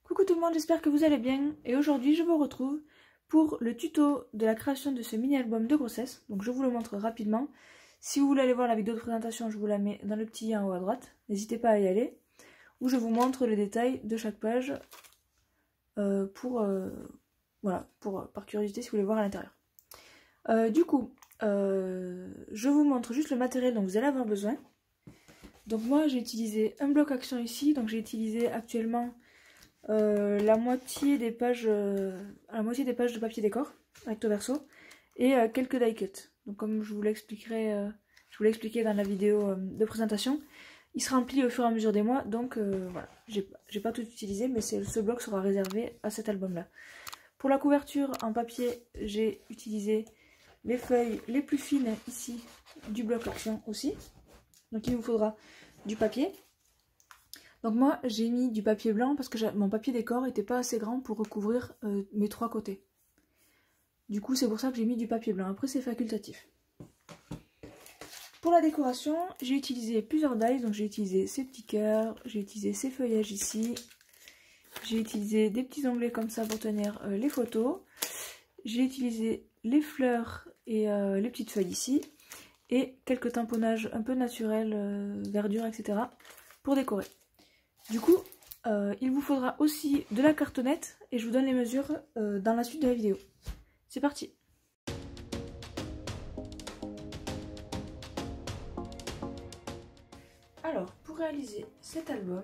Coucou tout le monde, j'espère que vous allez bien et aujourd'hui je vous retrouve pour le tuto de la création de ce mini album de grossesse. Donc je vous le montre rapidement. Si vous voulez aller voir la vidéo de présentation, je vous la mets dans le petit lien en haut à droite. N'hésitez pas à y aller. Où je vous montre le détail de chaque page par curiosité si vous voulez voir à l'intérieur. Je vous montre juste le matériel dont vous allez avoir besoin. Donc moi j'ai utilisé un bloc action ici, donc j'ai utilisé actuellement la moitié des pages de papier décor recto verso et quelques die cuts. Donc comme je vous l'expliquerai, je vous l'ai expliqué dans la vidéo de présentation, il se remplit au fur et à mesure des mois, donc voilà, j'ai pas tout utilisé, mais ce bloc sera réservé à cet album là. Pour la couverture en papier, j'ai utilisé les feuilles les plus fines ici du bloc action aussi, donc il vous faudra du papier. Donc moi j'ai mis du papier blanc parce que mon papier décor n'était pas assez grand pour recouvrir mes trois côtés. Du coup c'est pour ça que j'ai mis du papier blanc, après c'est facultatif. Pour la décoration, j'ai utilisé plusieurs dies, donc j'ai utilisé ces petits cœurs, j'ai utilisé ces feuillages ici, j'ai utilisé des petits onglets comme ça pour tenir les photos, j'ai utilisé les fleurs et les petites feuilles ici, et quelques tamponnages un peu naturels, verdure, etc. pour décorer. Du coup, il vous faudra aussi de la cartonnette et je vous donne les mesures dans la suite de la vidéo. C'est parti! Alors, pour réaliser cet album,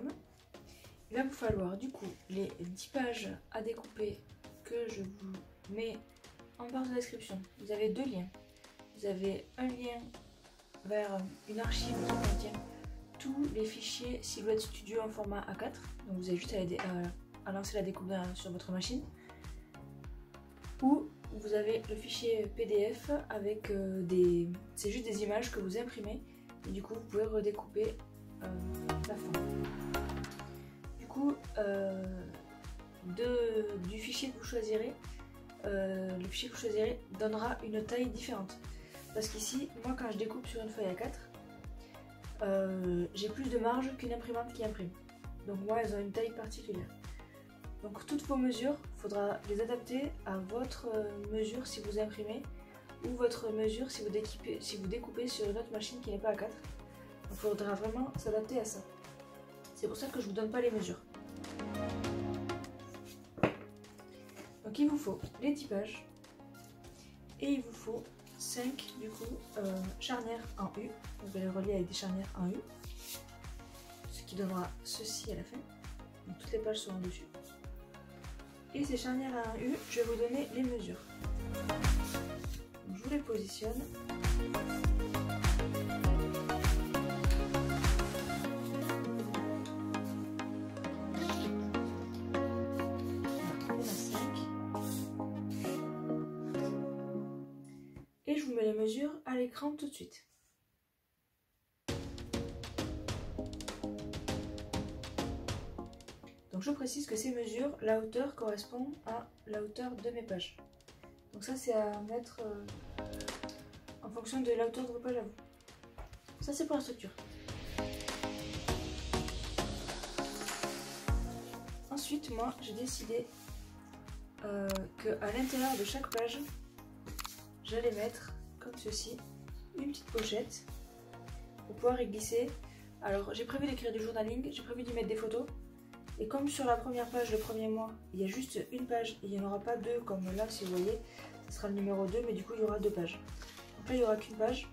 il va vous falloir du coup les 10 pages à découper que je vous mets en barre de description. Vous avez deux liens. Vous avez un lien vers une archive qui contient tous les fichiers Silhouette Studio en format A4. Donc vous avez juste à lancer la découpe sur votre machine. Ou vous avez le fichier PDF avec c'est juste des images que vous imprimez. Et du coup vous pouvez redécouper la fin. Du coup, du fichier que vous choisirez, le fichier que vous choisirez donnera une taille différente. Parce qu'ici, moi quand je découpe sur une feuille A4, j'ai plus de marge qu'une imprimante qui imprime. Donc moi elles ont une taille particulière. Donc toutes vos mesures, il faudra les adapter à votre mesure si vous imprimez ou votre mesure si vous découpez sur une autre machine qui n'est pas A4. Il faudra vraiment s'adapter à ça. C'est pour ça que je ne vous donne pas les mesures. Donc il vous faut les 10 pages et il vous faut 5 du coup charnières en U. Vous allez relier avec des charnières en U, ce qui donnera ceci à la fin. Donc toutes les pages seront dessus. Et ces charnières en U, je vais vous donner les mesures. Donc, je vous les positionne. Et je vous mets les mesures à l'écran tout de suite. Donc je précise que ces mesures, la hauteur correspond à la hauteur de mes pages. Donc ça c'est à mettre en fonction de la hauteur de vos pages à vous. Ça c'est pour la structure. Ensuite moi j'ai décidé qu'à l'intérieur de chaque page, j'allais mettre comme ceci une petite pochette pour pouvoir y glisser. Alors j'ai prévu d'écrire du journaling, j'ai prévu d'y mettre des photos. Et comme sur la première page, le premier mois, il y a juste une page et il n'y en aura pas deux comme là si vous voyez, ce sera le numéro 2 mais du coup il y aura deux pages. Donc là il n'y aura qu'une page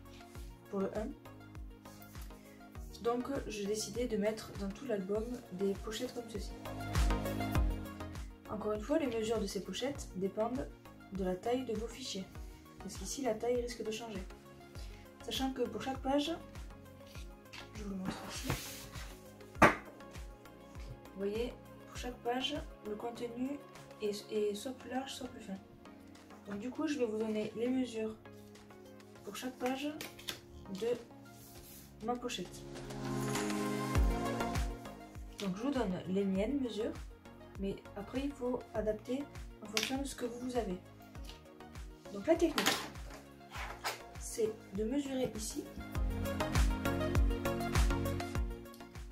pour le 1. Donc j'ai décidé de mettre dans tout l'album des pochettes comme ceci. Encore une fois, les mesures de ces pochettes dépendent de la taille de vos fichiers. Parce qu'ici la taille risque de changer. Sachant que pour chaque page, je vous le montre ici. Vous voyez, pour chaque page, le contenu est soit plus large, soit plus fin. Donc du coup, je vais vous donner les mesures pour chaque page de ma pochette. Donc je vous donne les miennes mesures, mais après il faut adapter en fonction de ce que vous avez. Donc la technique, c'est de mesurer ici.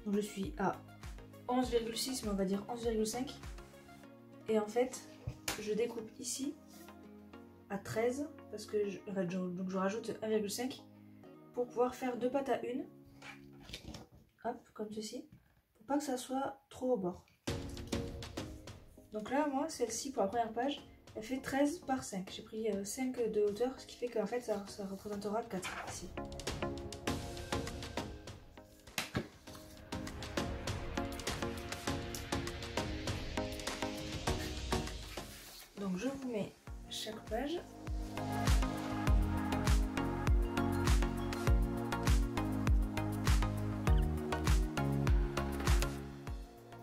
Donc je suis à 11,6, mais on va dire 11,5 Et en fait, je découpe ici à 13 parce que donc je rajoute 1,5 pour pouvoir faire 2 pattes à une. Hop, comme ceci. Pour pas que ça soit trop au bord. Donc là, moi, celle-ci pour la première page, elle fait 13 par 5. J'ai pris 5 de hauteur, ce qui fait qu'en fait, ça représentera 4 ici. Donc je vous mets chaque page.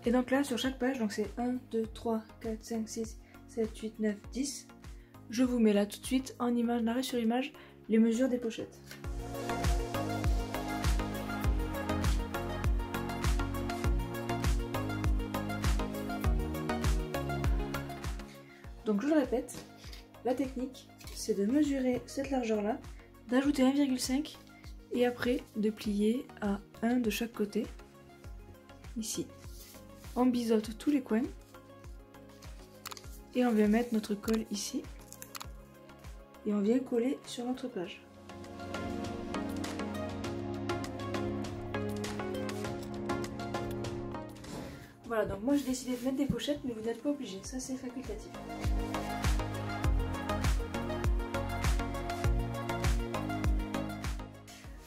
Et donc là, sur chaque page, donc c'est 1, 2, 3, 4, 5, 6, 7, 8, 9, 10. Je vous mets là tout de suite en image, d'arrêt sur image, les mesures des pochettes. Donc je le répète, la technique, c'est de mesurer cette largeur-là, d'ajouter 1,5 et après de plier à 1 de chaque côté, ici. On biseaute tous les coins et on vient mettre notre colle ici et on vient coller sur notre page. Voilà, donc moi j'ai décidé de mettre des pochettes, mais vous n'êtes pas obligé, ça c'est facultatif.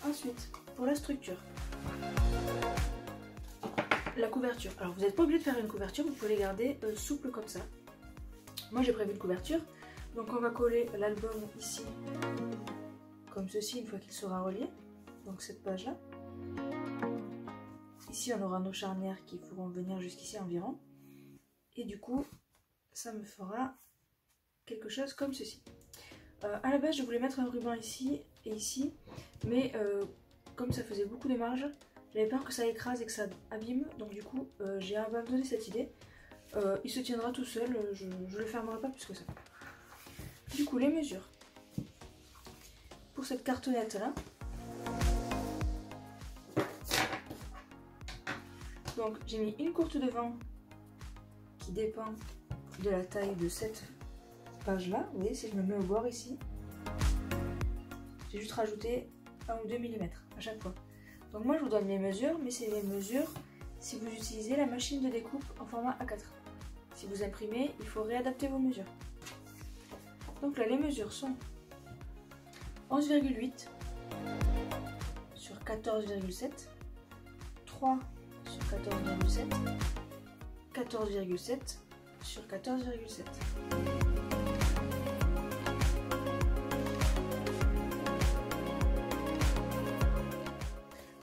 Ensuite, pour la structure. La couverture. Alors vous n'êtes pas obligé de faire une couverture, vous pouvez les garder souples comme ça. Moi j'ai prévu une couverture, donc on va coller l'album ici, comme ceci, une fois qu'il sera relié, donc cette page là. Ici on aura nos charnières qui pourront venir jusqu'ici environ, et du coup ça me fera quelque chose comme ceci. À la base je voulais mettre un ruban ici et ici, mais comme ça faisait beaucoup de marge, j'avais peur que ça écrase et que ça abîme, donc du coup j'ai abandonné cette idée. Il se tiendra tout seul, je ne le fermerai pas plus que ça. Du coup, les mesures. Pour cette cartonnette là, donc j'ai mis une courte devant qui dépend de la taille de cette page là. Vous voyez, si je me mets au bord ici, j'ai juste rajouté 1 ou 2 mm à chaque fois. Donc moi je vous donne les mesures, mais c'est les mesures si vous utilisez la machine de découpe en format A4. Si vous imprimez, il faut réadapter vos mesures. Donc là les mesures sont 11,8 sur 14,7, 3 sur 14,7, 14,7 sur 14,7.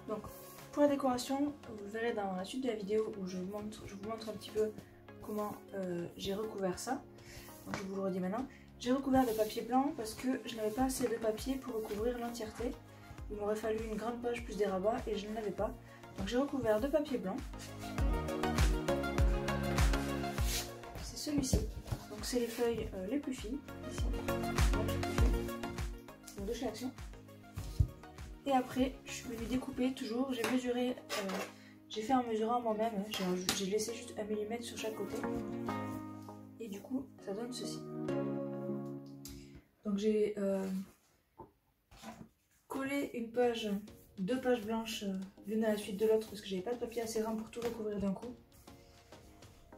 Donc pour la décoration, vous verrez dans la suite de la vidéo où je vous montre un petit peu comment j'ai recouvert ça. Donc je vous le redis maintenant. J'ai recouvert de papier blanc parce que je n'avais pas assez de papier pour recouvrir l'entièreté. Il m'aurait fallu une grande page plus des rabats et je n'en avais pas. Donc j'ai recouvert de papier blanc. C'est celui-ci. Donc c'est les feuilles les plus fines. Ici. Donc de chez Action. Et après je suis venue découper toujours. J'ai mesuré, j'ai fait en mesurant moi-même. J'ai laissé juste 1 mm sur chaque côté. Et du coup ça donne ceci. Donc j'ai collé une page, 2 pages blanches l'une à la suite de l'autre parce que j'avais pas de papier assez grand pour tout recouvrir d'un coup.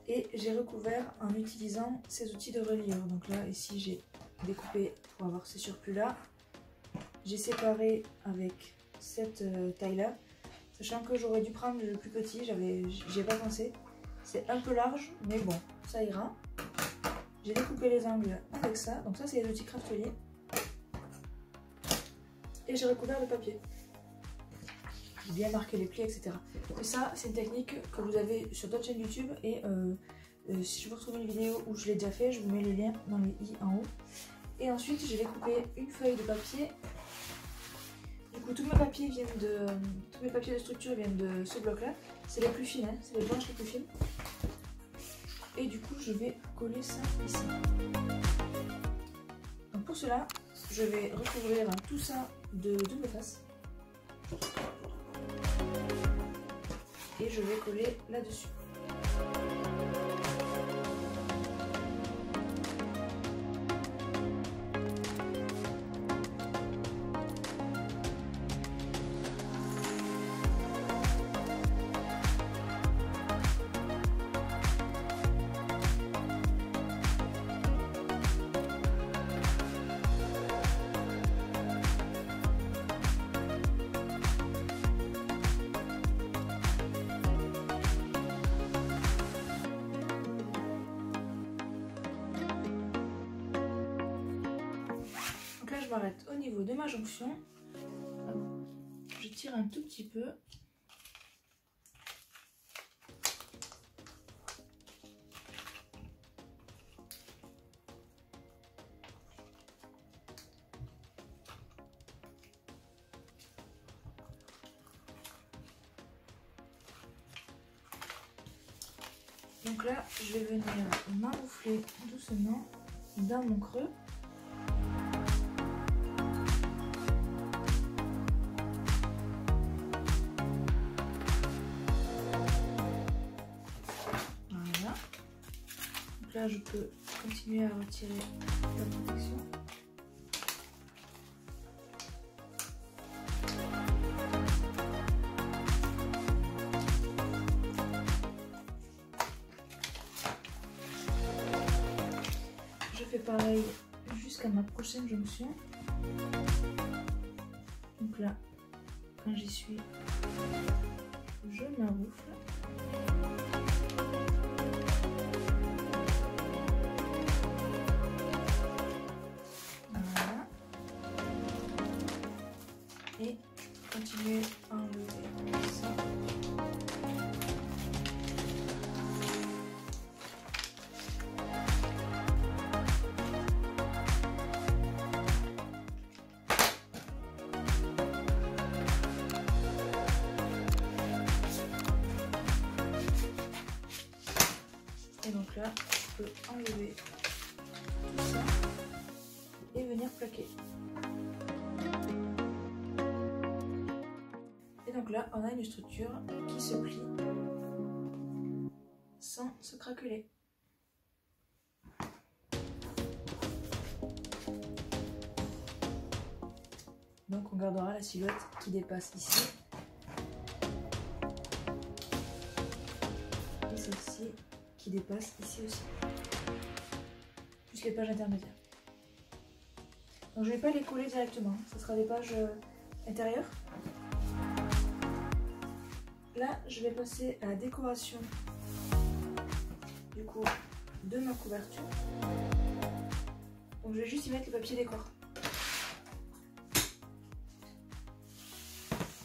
Et j'ai recouvert en utilisant ces outils de reliure. Donc là ici j'ai découpé pour avoir ces surplus là. J'ai séparé avec cette taille là, sachant que j'aurais dû prendre le plus petit, j'y ai pas pensé. C'est un peu large mais bon ça ira. J'ai découpé les angles avec ça, donc ça c'est les outils crafteliers. Et j'ai recouvert le papier. J'ai bien marqué les plis, etc. Et ça c'est une technique que vous avez sur d'autres chaînes YouTube. Et si je vous retrouve une vidéo où je l'ai déjà fait, je vous mets le lien dans les i en haut. Et ensuite j'ai découpé une feuille de papier. Du coup tous mes papiers de structure viennent de ce bloc là. C'est les plus fines, hein, c'est les blanches les plus fines. Et du coup je vais coller ça ici. Donc pour cela je vais recouvrir tout ça de double face et je vais coller là dessus. je m'arrête au niveau de ma jonction. Je tire un tout petit peu. Donc là, je vais venir m'enroufler doucement dans mon creux. Voilà. Donc là, je peux continuer à retirer la protection. Je fais pareil jusqu'à ma prochaine jonction. Donc là, quand j'y suis, je m'enroufle. Voilà. Et continuer à enlever ça. Et donc là, je peux enlever tout ça et venir plaquer. Et donc là, on a une structure qui se plie sans se craqueler. Donc on gardera la silhouette qui dépasse ici. Et celle-ci qui dépasse ici aussi, plus les pages intermédiaires. Donc je ne vais pas les coller directement, ce sera des pages intérieures. Là je vais passer à la décoration du coup de ma couverture. Donc je vais juste y mettre le papier décor.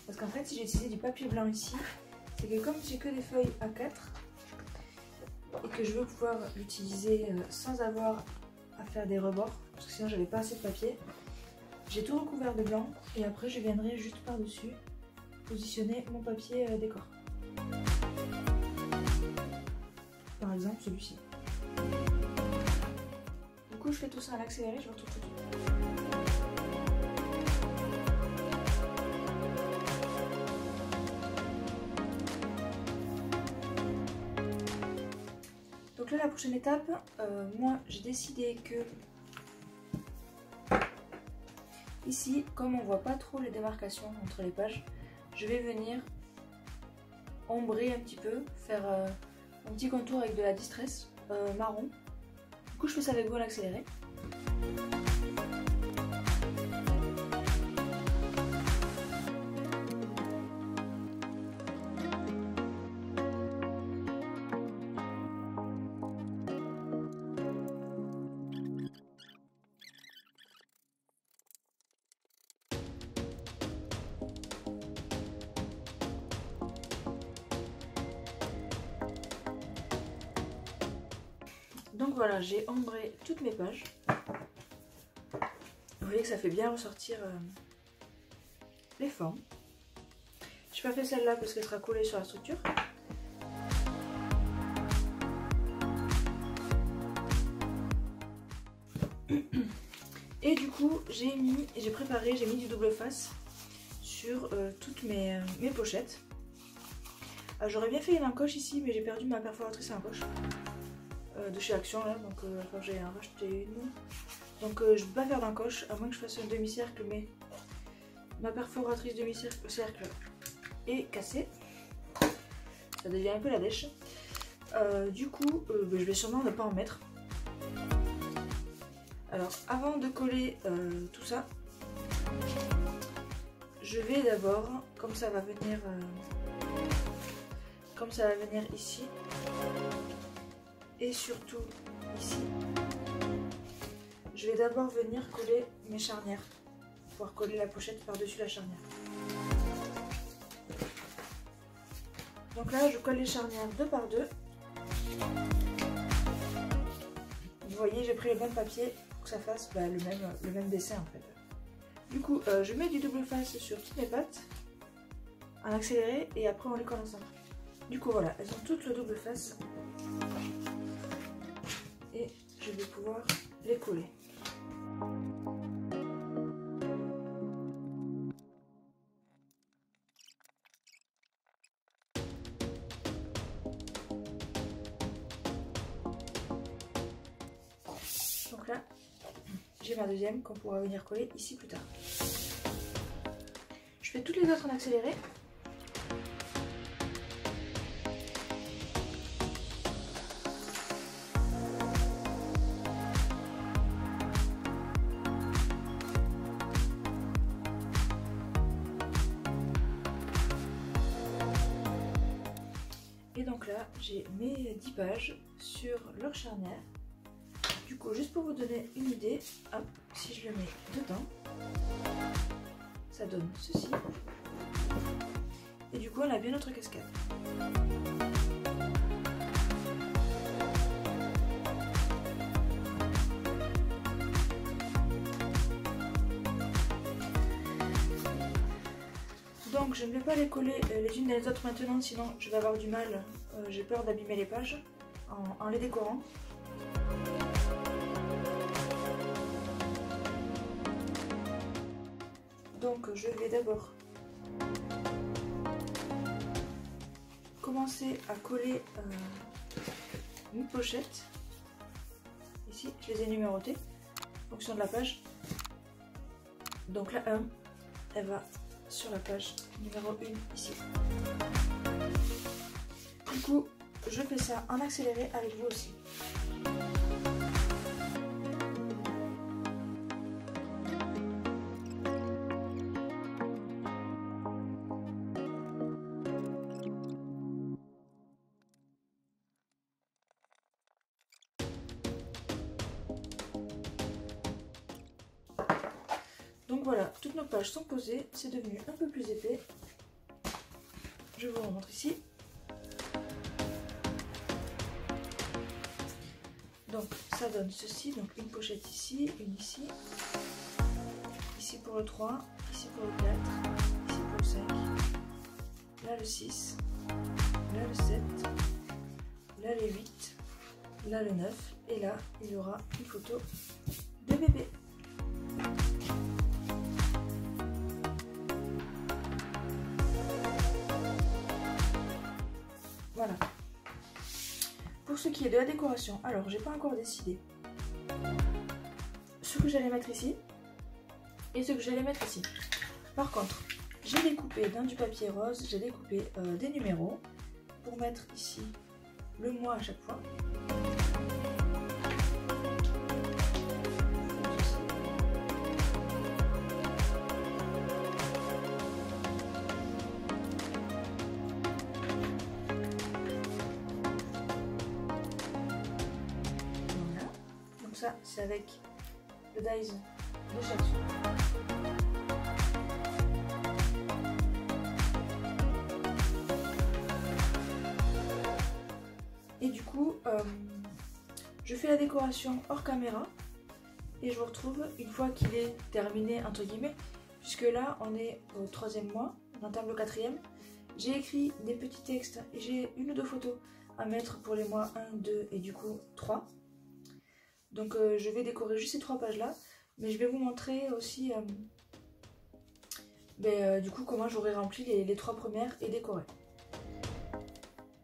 Parce qu'en fait si j'ai utilisé du papier blanc ici, c'est que comme j'ai que des feuilles A4, et que je veux pouvoir l'utiliser sans avoir à faire des rebords, parce que sinon j'avais pas assez de papier. J'ai tout recouvert de blanc et après je viendrai juste par-dessus positionner mon papier décor. Par exemple celui-ci. Du coup je fais tout ça à l'accéléré, je vous retrouve tout de suite. Donc là la prochaine étape, moi j'ai décidé que ici, comme on voit pas trop les démarcations entre les pages, je vais venir ombrer un petit peu, faire un petit contour avec de la distress marron. Du coup je fais ça avec vous à l'accéléré. Donc voilà, j'ai ombré toutes mes pages. Vous voyez que ça fait bien ressortir les formes. Je n'ai pas fait celle-là parce qu'elle sera collée sur la structure. Et du coup, j'ai mis du double face sur toutes mes pochettes. J'aurais bien fait une encoche ici, mais j'ai perdu ma perforatrice à encoche. De chez Action là, donc j'ai racheté une. Donc je ne peux pas faire d'encoche à moins que je fasse un demi-cercle, mais ma perforatrice demi-cercle est cassée. Ça devient un peu la dèche. Du coup, je vais sûrement ne pas en mettre. Alors avant de coller tout ça, je vais d'abord, comme ça va venir ici. Et surtout ici, je vais d'abord venir coller mes charnières. Pouvoir coller la pochette par-dessus la charnière. Donc là, je colle les charnières 2 par 2. Vous voyez, j'ai pris le bon papier pour que ça fasse le même dessin en fait. Du coup, je mets du double face sur toutes mes pattes en accéléré et après on les colle ensemble. Du coup, voilà, elles ont toutes le double face et je vais pouvoir les coller. Donc là, j'ai ma deuxième qu'on pourra venir coller ici plus tard. Je fais toutes les autres en accéléré. Et donc là, j'ai mes 10 pages sur leur charnière. Du coup, juste pour vous donner une idée, hop, si je le mets dedans, ça donne ceci. Et du coup, on a bien notre cascade. Donc, je ne vais pas les coller les unes les autres maintenant, sinon je vais avoir du mal. J'ai peur d'abîmer les pages en les décorant. Donc je vais d'abord commencer à coller une pochette. Ici, je les ai numérotées en fonction de la page. Donc la 1, elle va sur la page numéro 1 ici. Du coup, je fais ça en accéléré avec vous aussi. Donc voilà, toutes nos pages sont posées, c'est devenu un peu plus épais. Je vous remontre ici. Donc ça donne ceci, donc une pochette ici, une ici, ici pour le 3, ici pour le 4, ici pour le 5, là le 6, là le 7, là le 8, là le 9, et là il y aura une photo de bébé. Voilà. Pour ce qui est de la décoration, alors j'ai pas encore décidé ce que j'allais mettre ici et ce que j'allais mettre ici. Par contre, j'ai découpé dans du papier rose, j'ai découpé des numéros pour mettre ici le mois à chaque fois. Ça, c'est avec le dies de chaque soupe. Et du coup, je fais la décoration hors caméra et je vous retrouve une fois qu'il est terminé, entre guillemets, puisque là, on est au 3e mois, on entame le 4e. J'ai écrit des petits textes et j'ai une ou deux photos à mettre pour les mois 1, 2 et du coup 3. Donc je vais décorer juste ces 3 pages là, mais je vais vous montrer aussi du coup comment j'aurai rempli les 3 premières et décoré.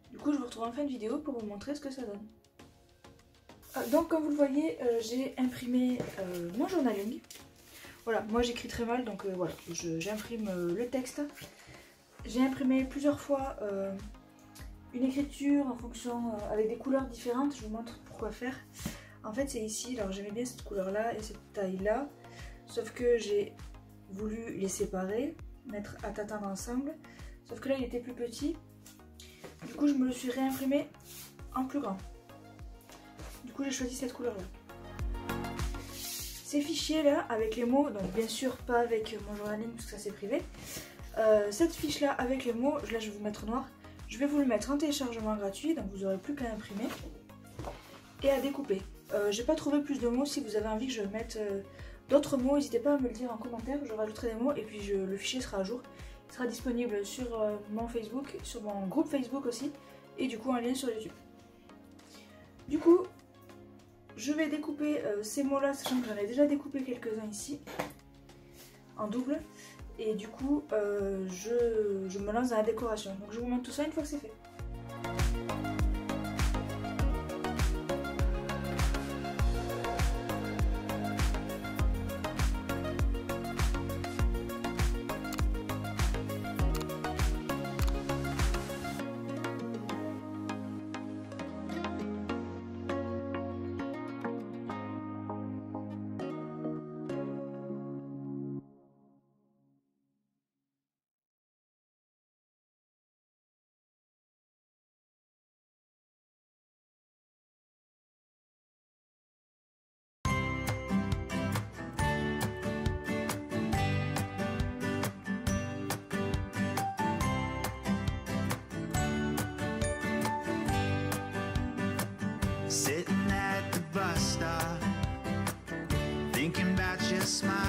Du coup je vous retrouve en fin de vidéo pour vous montrer ce que ça donne. Donc comme vous le voyez, j'ai imprimé mon journaling. Voilà, moi j'écris très mal donc voilà, j'imprime le texte. J'ai imprimé plusieurs fois une écriture en fonction avec des couleurs différentes, je vous montre pourquoi faire. En fait c'est ici, alors j'aimais bien cette couleur là et cette taille là, sauf que j'ai voulu les séparer, mettre à tatane ensemble, sauf que là il était plus petit, du coup je me le suis réimprimé en plus grand. Du coup j'ai choisi cette couleur là. ces fichiers là avec les mots, donc bien sûr pas avec mon journaling parce que ça c'est privé. Cette fiche là avec les mots, là je vais vous mettre noir, je vais vous le mettre en téléchargement gratuit, donc vous n'aurez plus qu'à imprimer et à découper. J'ai pas trouvé plus de mots, si vous avez envie que je mette d'autres mots, n'hésitez pas à me le dire en commentaire, je rajouterai des mots et puis le fichier sera à jour. Il sera disponible sur mon Facebook, sur mon groupe Facebook aussi, et du coup un lien sur YouTube. Du coup, je vais découper ces mots là, sachant que j'en ai déjà découpé quelques-uns ici, en double. Et du coup, je me lance dans la décoration. Donc je vous montre tout ça une fois que c'est fait. Sitting at the bus stop, thinking about your smile.